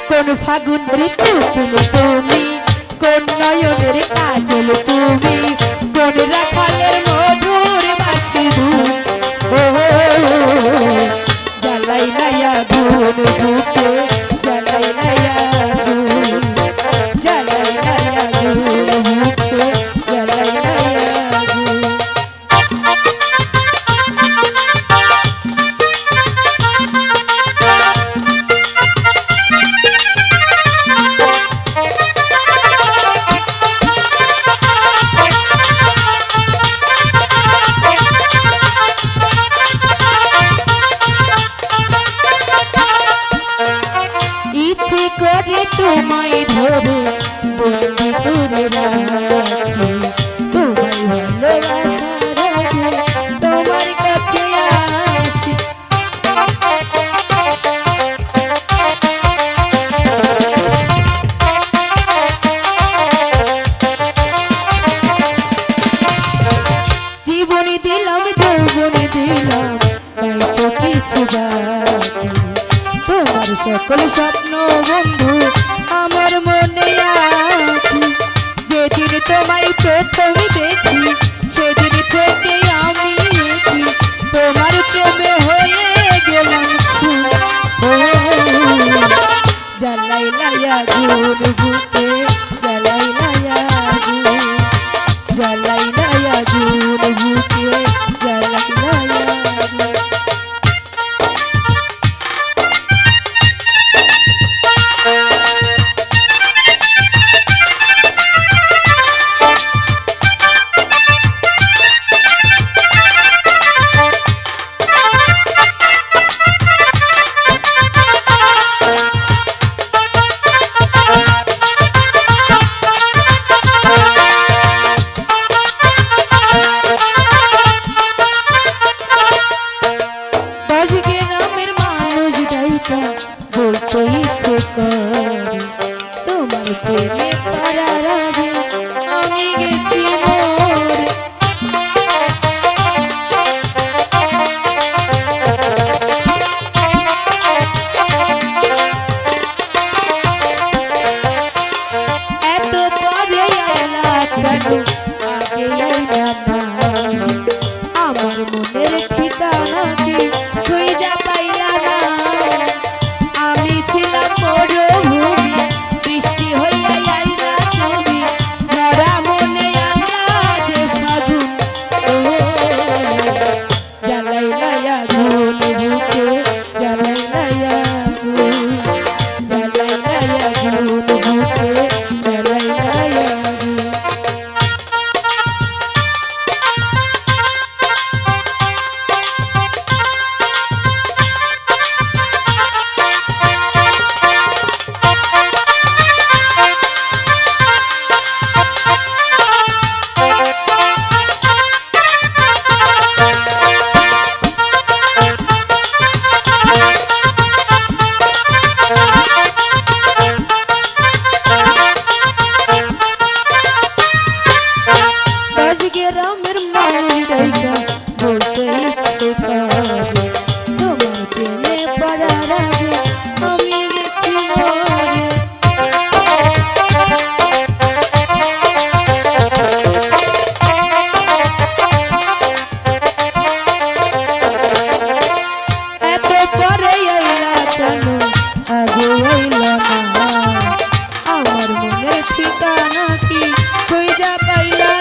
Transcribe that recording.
কোন ফাগুনের পুতুল তুমি, কোন নয়নের কাজল তুমি, কোন রাখালের মধুর বাঁশি ধুন। ও জ্বালাই নাইয়া গুন বুকে, জ্বালাই নাইয়া গুন, জ্বালাই নাইয়া গুন বুকে, জ্বালাই নাইয়া গুন। ইচ্ছে করে তোমায় ধরে বন্দি করে রাখি, তোমায় ভালোবাসার আগে তোমার কাছে আসি। জীবনে দিলাম যৌবনে দিলাম, তাই তো কিছু বাকি। তোমার সকল স্বপ্ন বন্ধু আমার মনে আছে, যেদিন তোমায় প্রথম দেখি সেদিন থেকে আমি তোমার প্রেমে হয়ে গেলাম। জ্বালাই লাইয়া গুন বুকে, জ্বালাই লাইয়া গুন, জ্বালাই লাইয়া গুন বুকে, জ্বালাই লাইয়া গুন। বলতে ইচ্ছে করে তোমার প্রেমে পড়ার আগে আমি গেছি মরে। এত পরে আইলা কেন, আগে আইলা না, আমার মনের ঠিকানা কি খুঁজা পাইলা না। আমি ছিলাম মরুভূমি, বৃষ্টি হইয়া আইলা তুমি, ধরা মনে আনলা যে ফাগুন। জ্বালাই লাইয়া গুন বুকে, জ্বালাই লাইয়া গুন, জ্বালাই লাইয়া গুন বুকে, জ্বালাই লাইয়া গুন। গ্রামের মানুষ বলতে ইচ্ছে করে তোমার প্রেমে পড়ার আগে আমি গেছি মরে। এত পরে আইলা কেন, আগে আইলা না, আমার মনে ঠিকানা কি খুঁজা পাইলা